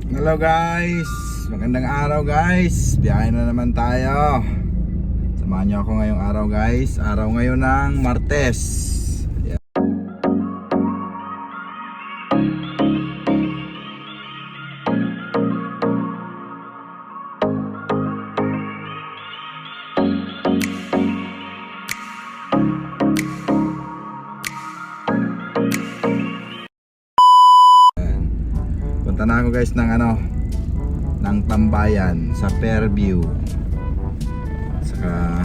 Hello guys, magandang araw guys. Biyahe na naman tayo. Samahan niyo ako ngayong araw guys. Araw ngayon ng Martes. Ayan. Punta na ako guys ng Tambayan sa Fairview. Saka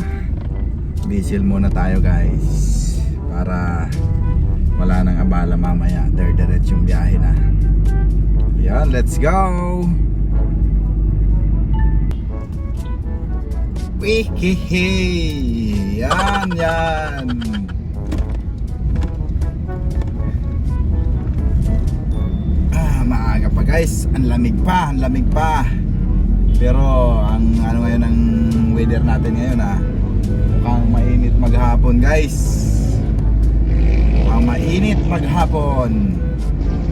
bisil muna tayo guys para wala nang abala mamaya. Diretsong biyahe na. Yan, let's go. Wihihi. Yan. Maaga pa guys, ang lamig pa. Pero ang ngayon ang weather natin ngayon mukhang mainit maghapon guys. Mukhang mainit maghapon.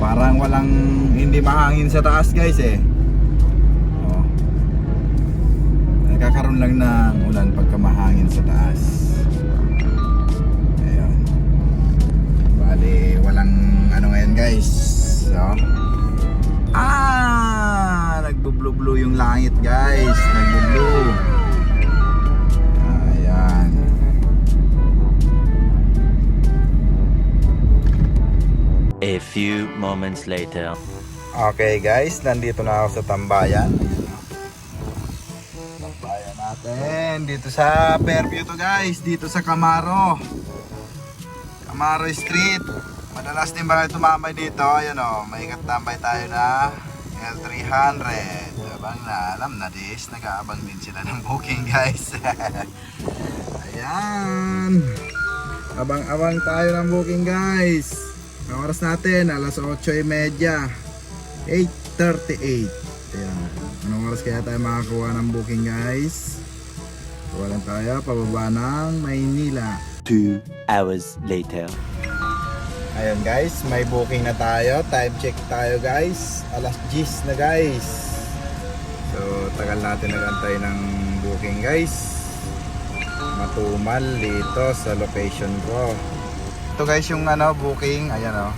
Parang walang hindi mahangin sa taas guys oh. Nagkakaroon lang ng ulan pagka mahangin sa taas. Ayun. Bali walang ngayon guys. So nagbo-blue yung langit guys. Nagbo-blue. Ayan. A few moments later. Okay guys, nandito na ako sa Tambayan. Tambayan natin. Dito sa Fairview to guys. Dito sa Camaro Street. Madalas din ba tumambay dito? Ayan may katambay tayo na L300. Abang na alam na this, nag-aabang din sila ng booking guys. Ayan. Abang-abang tayo ng booking guys. Ang oras natin, alas 8:30. 8:38. Ayan. Anong oras kaya tayo makakuha ng booking guys? Kuha lang tayo, pababa ng Maynila. 2 hours later. Ayun guys, may booking na tayo. Time check tayo guys. Alas 10 na guys. So tagal natin nagantay ng booking guys. Matumal dito sa location ko. Ito guys yung booking. Ayan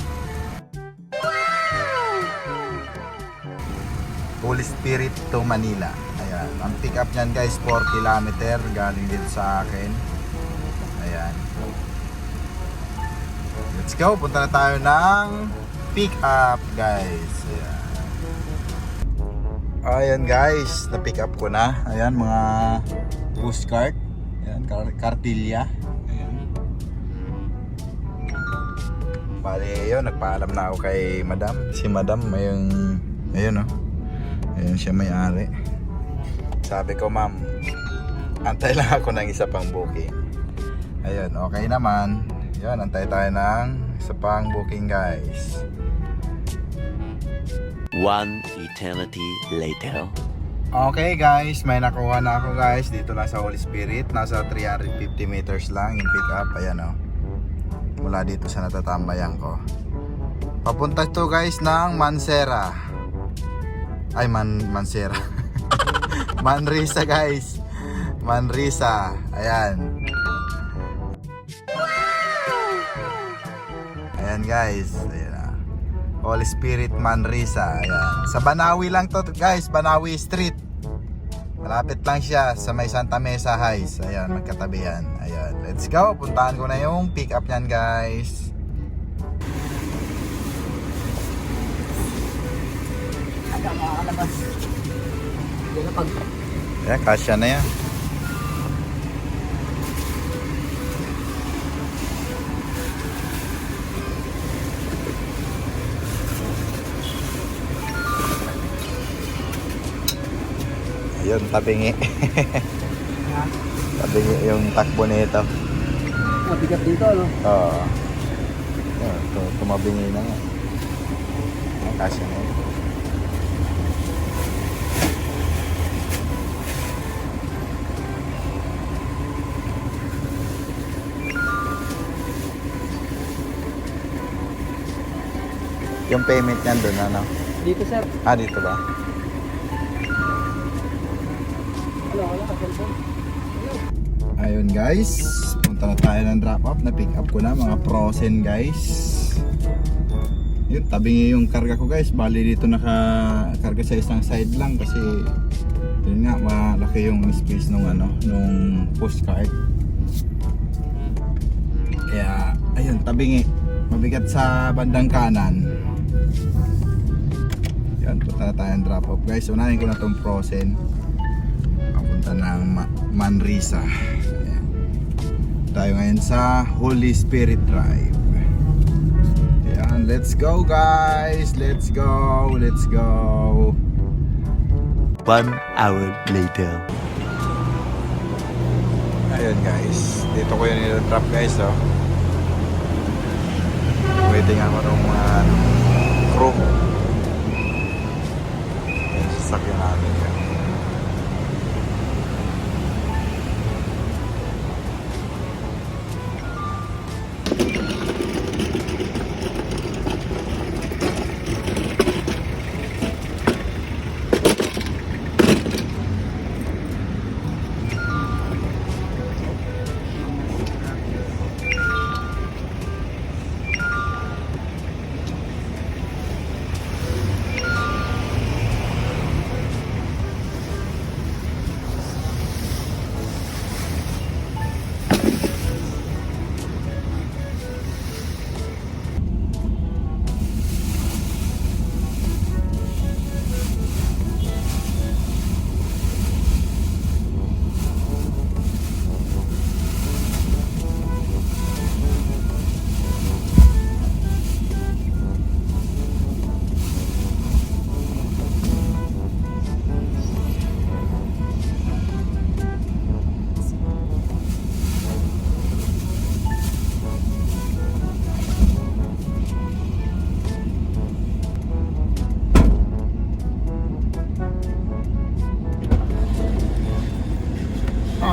Holy Spirit to Manila. Ayan. Ang pick up nyan guys 4 kilometer galing dito sa akin. Ayan. Let's go, punta na tayo ng pick up guys. Ayan guys, na pick up ko na. Ayan mga bus cart. Ayan, kartilya. Ayan. Bali yun, nagpaalam na ako kay madam. Si madam, ayun Ayun siya may-ari. Sabi ko ma'am, antay lang ako ng isa pang booking. Ayun, okay naman. Yan, antay tayo ng isa pang booking guys. 1 eternity later. Okay guys, may nakuha na ako guys. Dito lang sa Holy Spirit. Nasa 350 meters lang yung pick up. Ayan mula dito sa natatambayan ko. Papunta to guys ng Mansera. Ay Mansera. Manresa guys. Manresa. Ayan. Ayan guys, ayan Holy Spirit Manresa. Ayan. Sa Banawi lang to guys, Banawi Street. Malapit lang siya sa may Santa Mesa Heights. Ayan, magkatabihan. Ayan, let's go. Puntahan ko na yung pick up nyan guys. Aga makakalabas. Ayan, kasya na yan. Ayun, tabingi. Tabingi yung takbo nito. Mabigat dito, no? Oo. Tumabingi na nga. Ang kasya na yun. Yung payment niyan doon, ano? Dito sir. Ah, dito ba? Wala ka cellphone. Ayun guys, punta na tayo ng drop off. Na-pick up ko na mga frozen guys. Yun, tabi yung karga ko guys. Bali dito nakakarga sa isang side lang kasi yun nga, malaki yung space nung postcard. Kaya, ayun, tabingi. Mabigat sa bandang kanan. Yan, punta na tayo ng drop off guys. Unahin ko na tong frozen. Papunta ng Manresa. Ayan. Tayo ngayon sa Holy Spirit Drive. Ayan, let's go guys. Let's go. Let's go. 1 hour later. Ayun guys. Dito ko yung nila-drop guys oh. Waiting ako ng mga crew. Ayan, sasakyan natin yan.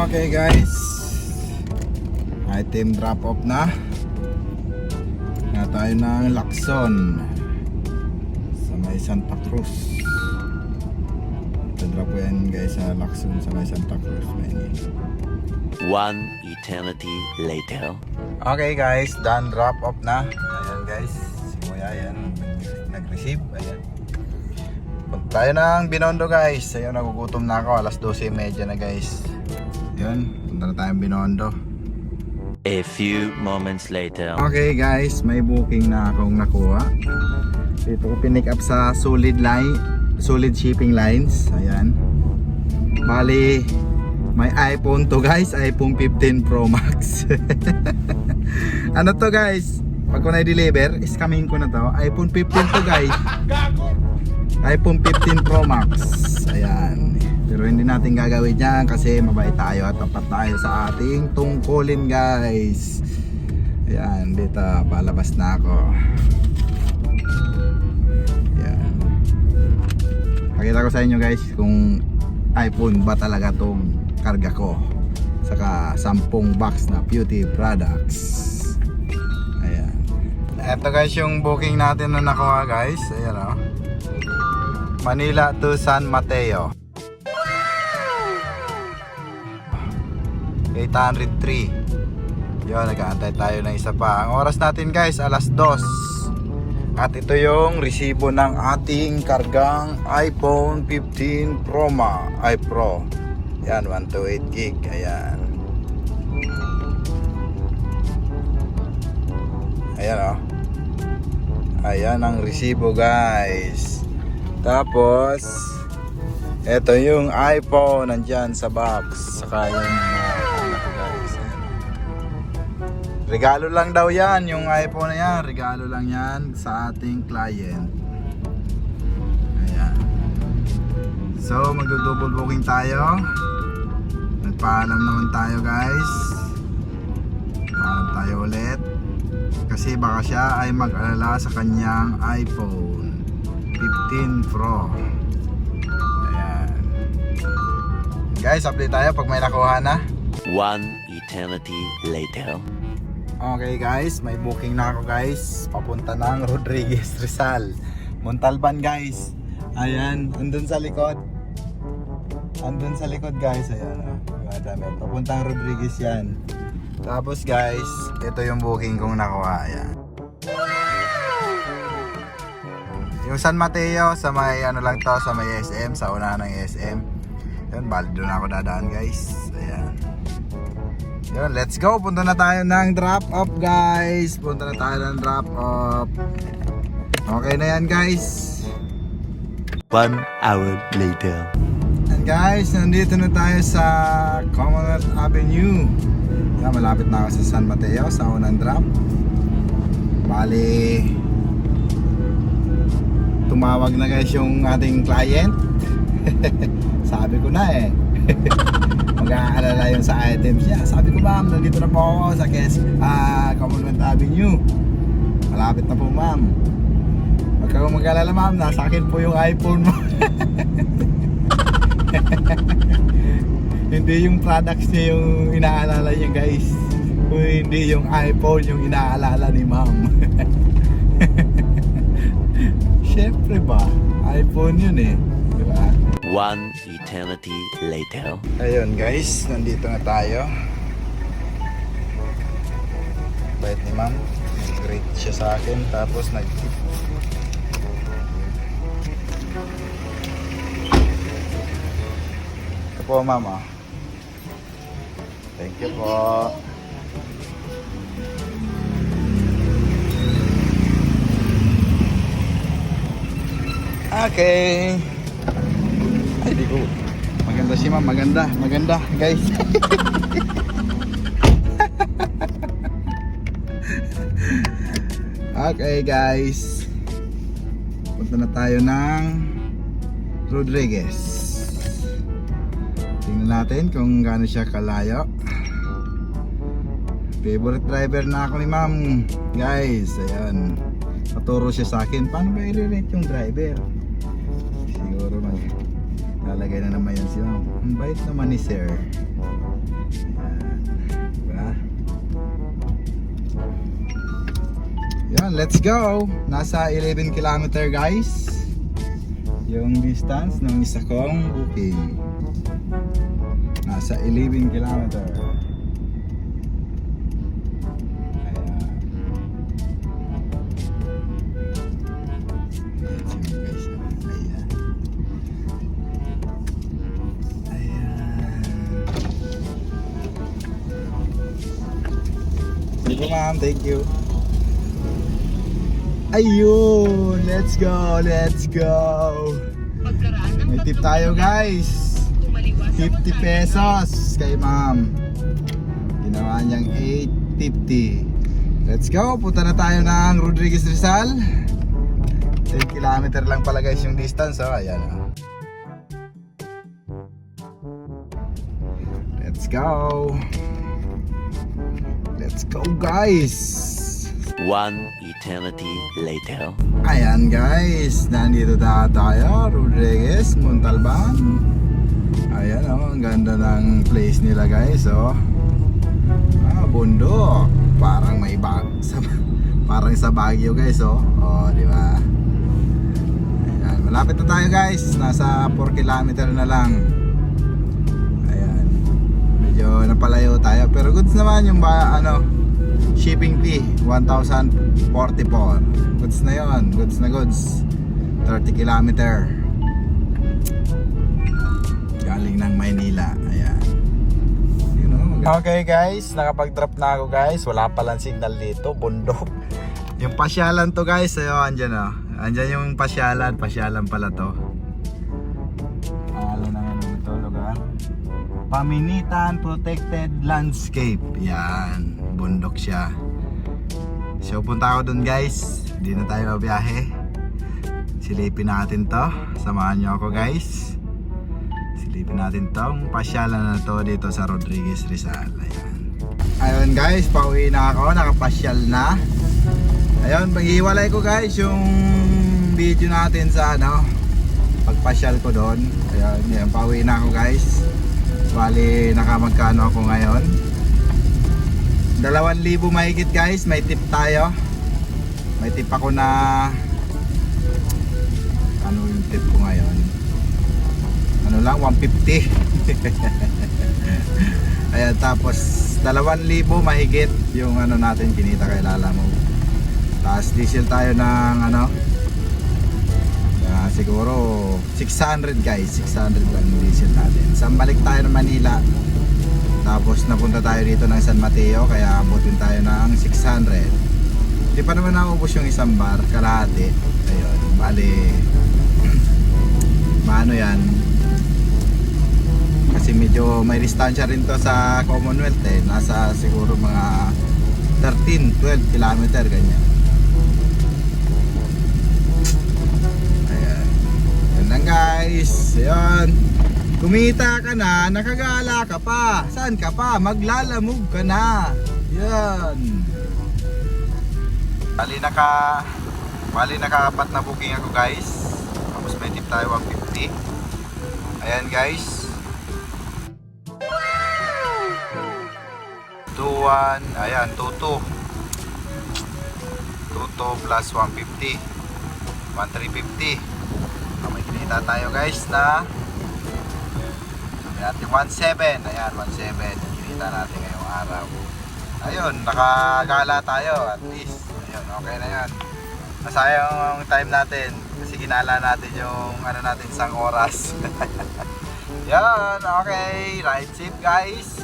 Okay guys, item drop off na. Tayo ng Lacson sa may Santa Cruz. Drop ko yan guys sa Lacson sa may Santa Cruz, Manila. 1 eternity later. Okay guys, done drop off na. Ayan guys, si Kuya yan nag-receive. Ayan. Punta tayo ng Binondo guys. Ayun, nagugutom na ako. Alas 12:30 na guys. Yun, punta na tayong Binondo. A few moments later. Okay guys, may booking na akong nakuha. Dito ko pinick up sa Solid Shipping Lines. Ayan. Bali, may iPhone to guys, iPhone 15 Pro Max. Ano to guys? Pag ko na-deliver, is coming ko na to. iPhone 15 to guys. iPhone 15 Pro Max. Ayan. Pero hindi natin gagawin yan kasi mabait tayo at tapat tayo sa ating tungkulin guys. Ayan, dito palabas na ako. Ayan. Pakita ko sa inyo guys kung iPhone ba talaga tong karga ko. Saka 10 box na beauty products. Ayan. Ito guys yung booking natin na nakuha guys. Ayan o. Manila to San Mateo. 803. Yun, nag-aantay tayo ng isa pa. Ang oras natin guys, alas 2. At ito yung resibo ng ating kargang iPhone 15 Pro Pro. Yan, 128 gig. Ayan. Ayan o. Ayan ang resibo guys. Tapos ito yung iPhone nandyan sa box. Saka yung regalo lang daw yan, yung iPhone na yan. Regalo lang yan sa ating client. Ayan. So, magdo-double booking tayo. Nagpaalam naman tayo guys. Paalam tayo ulit. Kasi baka siya ay mag-alala sa kanyang iPhone 15 Pro. Ayan. Guys, update tayo pag may nakuha na. 1 eternity later. Okay guys, may booking na ako guys. Papunta ng Rodriguez Rizal. Montalban guys. Ayan, andun sa likod. Andun sa likod guys, ayan o. Papuntang Rodriguez yan. Tapos guys, ito yung booking kong nakuha. Ayan. Yung San Mateo sa may ano lang to, sa may SM, sa unahan ng SM. Yun, bali doon ako dadaan guys. Ayan. Yun, let's go. Punta na tayo ng drop off guys. Punta na tayo ng drop off. Okay na yan guys. 1 hour later. And guys, nandito na tayo sa Commonwealth Avenue. Yan, malapit na ako sa San Mateo, sa unang drop. Bali, tumawag na guys yung ating client. Sabi ko na eh. Mag-aalala yun sa items niya. Sabi ko, ma'am, nandito na po ako sa Commonwealth Avenue. Malapit na po, ma'am. Huwag kang mag-alala, ma'am, nasa akin po yung iPhone mo. Hindi yung products niya yung inaalala niya guys. Hindi yung iPhone yung inaalala ni ma'am. Siyempre ba, iPhone yun eh, di ba? 1 eternity later. Ayun guys, nandito na tayo. Bait ni ma'am, nag-greet siya sa akin, tapos nag-tip. Ito po ma'am ah. Thank you po. Okay. Ay, di ko. Maganda si ma'am, maganda. Maganda, guys. Okay, guys. Punta na tayo ng Rodriguez. Tingnan natin kung gaano siya kalayo. Favorite driver na ako ni ma'am. Guys, ayan. Paturo siya sa akin. Paano ba i-rate yung driver? Siguro lalagay na naman yan siya. Ang bait naman ni sir. Ayan. Diba? Yan, let's go. Nasa 11 kilometer guys. Yung distance ng isa kong booking. Nasa 11 kilometer. Thank you ma'am, thank you. Ayun, let's go, let's go. May tip tayo guys. 50 pesos kay ma'am. Ginawa niyang 850. Let's go, punta na tayo ng Rodriguez Rizal. 10 kilometer lang pala guys yung distance. Oh, ayan oh. Let's go. Let's go guys. 1 eternity later. Ayan guys, nandito na tayo, Rodriguez, Montalban. Ayan oh, ang ganda ng place nila guys oh. Bundok. Parang may parang sa Baguio guys oh. Oh, di ba? Ayan, malapit na tayo guys. Nasa 4 kilometer na lang. Ayan. Medyo napalayo tayo pero goods naman yung shipping fee 1,044. Goods na yon, goods na goods. 30 kilometer galing ng Maynila. Ayan. Okay guys, nakapag-drop na ako guys. Wala palang signal dito, bundok. Yung pasyalan to guys, ayo andyan oh. Andyan yung pasyalan pala to. Ano na nga ito lugar? Paminitan Protected Landscape. Yan, bundok siya. So punta ako dun guys. Hindi na tayo biyahe. Silipin natin to. Samahan nyo ako guys. Silipin natin tong pasyalan na to dito sa Rodriguez Rizal. Ayan. Ayun guys, pauwi na ako. Nakapasyal na. Ayun, pag-iwalay ko guys yung video natin sa pagpasyal ko doon. Ayun, pauwi na ako guys. Bali, nakamagkano ako ngayon? 2,000 mahigit guys. May tip tayo. May tip ako na tip ko ngayon. Ano lang, 150. Ayan, tapos 2,000 mahigit yung ano natin kinita kay Lalamove. Tapos diesel tayo ng ano, siguro 600 guys, 600 lang yung diesel natin. Sambalik tayo ng Manila. Tapos napunta tayo dito ng San Mateo, kaya abutin tayo ng 600. Di pa naman naubos yung isang bar, kalahati. Ayun, bali maano yan. Kasi medyo may distansya rin to sa Commonwealth eh. Nasa siguro mga 13-12 kilometer ganyan. Ayan. Yan lang guys. Ayan. Kumita ka na, nakagala ka pa. Saan ka pa? Maglalamove ka na. Yan. Bali naka-apat na booking ako guys. Tapos may tip tayo 150. Ayan guys. 2-1, ayan, 2-2 plus 150 1,350. May kinita tayo guys na sabi natin 1,700. Ayan, 1,700 kinita natin ngayong araw. Ayun, nakagala tayo at least. Ayun, okay na yan. Masayang yung time natin kasi ginala natin yung ano natin isang oras. Yan, okay, ride safe guys.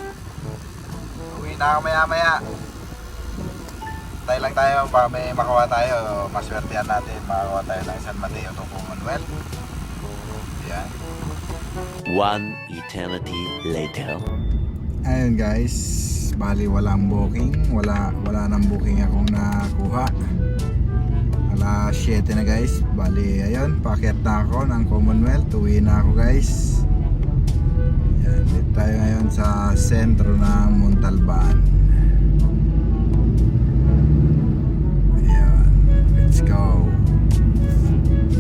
Uwi na ako maya maya. Tayo lang tayo, baka may makuha tayo. Maswertehan natin, makakuha tayo ng San Mateo to Commonwealth. Yan. One eternity later. Ayun guys, bali walang booking. Wala nang booking akong nakuha. Alas 7 na guys. Bali ayun, paakyat na ako ng Commonwealth. Uwi na ako guys. Yan, dito tayo ngayon sa sentro ng Montalban. Ayan, let's go.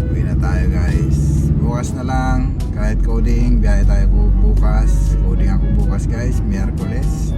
Uwi na tayo guys. Bukas na lang, kahit coding, biyahe tayo bukas. Coding ako bukas guys, Miyerkules.